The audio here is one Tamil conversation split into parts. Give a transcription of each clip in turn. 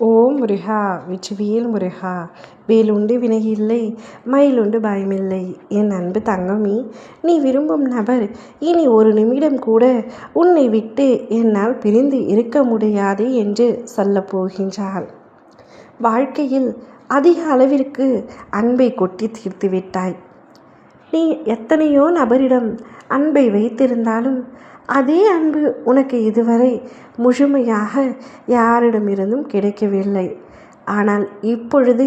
ஓம் முருகா வெற்றிவேல் முருகா. வேலுண்டு வினையில்லை, மயிலுண்டு பயமில்லை. என் அன்பு தங்கமி, நீ விரும்பும் நபர் இனி ஒரு நிமிடம் கூட உன்னை விட்டு என்னால் பிரிந்து இருக்க முடியாது என்று சொல்லப் போகின்றாள். வாழ்க்கையில் அதிக அளவிற்கு அன்பை கொட்டி தீர்த்து விட்டாய். நீ எத்தனையோ நபரிடம் அன்பை வைத்திருந்தாலும் அதே அன்பு உனக்கு இதுவரை முழுமையாக யாரிடமிருந்தும் கிடைக்கவில்லை. ஆனால் இப்பொழுது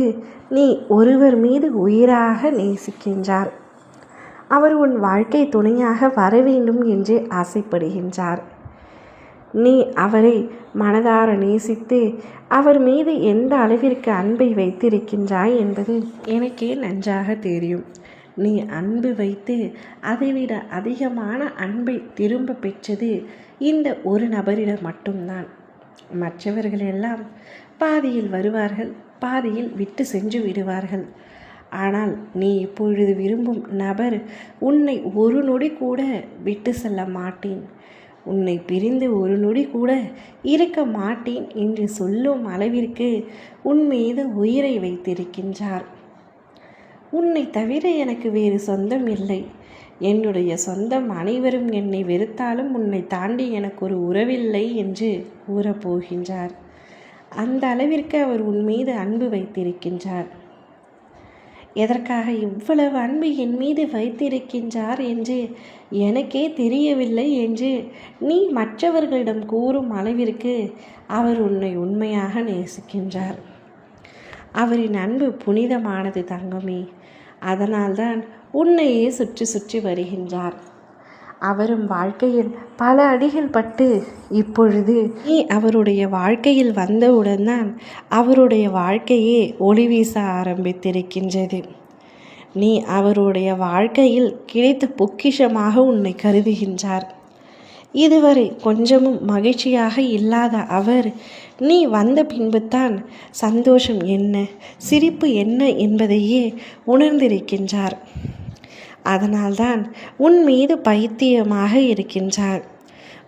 நீ ஒருவர் மீது உயிராக நேசிக்கின்றார். அவர் உன் வாழ்க்கை துணையாக வர வேண்டும் என்று ஆசைப்படுகின்றார். நீ அவரை மனதார நேசித்து அவர் மீது எந்த அளவிற்கு அன்பை வைத்திருக்கின்றாய் என்பது எனக்கே நன்றாக தெரியும். நீ அன்பு வைத்து அதைவிட அதிகமான அன்பை திரும்ப பெற்றது இந்த ஒரு நபரிடம் மட்டும்தான். மற்றவர்கள் எல்லாம் பாதியில் வருவார்கள், பாதியில் விட்டு சென்று விடுவார்கள். ஆனால் நீ இப்பொழுது விரும்பும் நபர் உன்னை ஒரு நொடி கூட விட்டு செல்ல மாட்டேன், உன்னை பிரிந்து ஒரு நொடி கூட இருக்க மாட்டேன் என்று சொல்லும் அளவிற்கு உன் மீது உயிரை வைத்திருக்கின்றார். உன்னை தவிர எனக்கு வேறு சொந்தம் இல்லை. என்னுடைய சொந்தம் அனைவரும் என்னை வெறுத்தாலும் உன்னை தாண்டி எனக்கு ஒரு உறவில்லை என்று கூறப்போகின்றார். அந்த அளவிற்கு அவர் உன் மீது அன்பு வைத்திருக்கின்றார். எதற்காக இவ்வளவு அன்பு என் மீது வைத்திருக்கின்றார் என்று எனக்கே தெரியவில்லை என்று நீ மற்றவர்களிடம் கூறும் அளவிற்கு அவர் உன்னை உண்மையாக நேசிக்கின்றார். அவரின் அன்பு புனிதமானது தங்கமே. அதனால்தான் உன்னையே சுற்றி சுற்றி வருகின்றார். அவரும் வாழ்க்கையில் பல அடிகள் பட்டு இப்பொழுது நீ அவருடைய வாழ்க்கையில் வந்தவுடன் தான் அவருடைய வாழ்க்கையே ஒளி வீச ஆரம்பித்திருக்கின்றது. நீ அவருடைய வாழ்க்கையில் கிடைத்த பொக்கிஷமாக உன்னை கருதுகின்றார். இதுவரை கொஞ்சமும் மகிழ்ச்சியாக இல்லாத அவர் நீ வந்த பின்புத்தான் சந்தோஷம் என்ன, சிரிப்பு என்ன என்பதையே உணர்ந்திருக்கின்றார். அதனால்தான் உன் மீது பைத்தியமாக இருக்கின்றார்.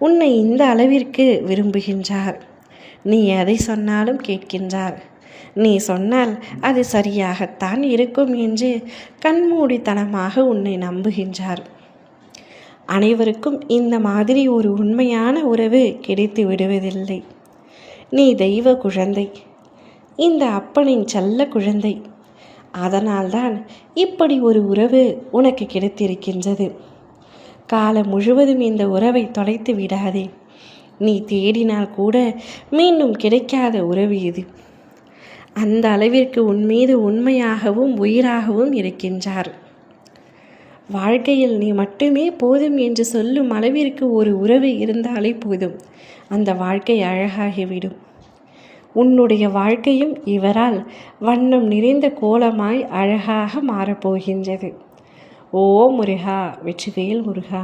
உன்னை இந்த அளவிற்கு விரும்புகின்றார். நீ எதை சொன்னாலும் கேட்கின்றார். நீ சொன்னால் அது சரியாகத்தான் இருக்கும் என்று கண்மூடித்தனமாக உன்னை நம்புகின்றார். அனைவருக்கும் இந்த மாதிரி ஒரு உண்மையான உறவு கிடைத்து விடுவதில்லை. நீ தெய்வ குழந்தை, இந்த அப்பனின் செல்ல குழந்தை. அதனால்தான் இப்படி ஒரு உறவு உனக்கு கிடைத்திருக்கின்றது. காலம் முழுவதும் இந்த உறவை தொலைத்து விடாதே. நீ தேடினால் கூட மீண்டும் கிடைக்காத உறவு இது. அந்த அளவிற்கு உன் மீது உண்மையாகவும் உயிராகவும் இருக்கின்றார். வாழ்க்கையில் நீ மட்டுமே போதும் என்று சொல்லும் அளவிற்கு ஒரு உறவு இருந்தாலே போதும், அந்த வாழ்க்கை அழகாகிவிடும். உன்னுடைய வாழ்க்கையும் இவரால் வண்ணம் நிறைந்த கோலமாய் அழகாக மாறப்போகின்றது. ஓ முருகா, வெற்றிவேல் முருகா.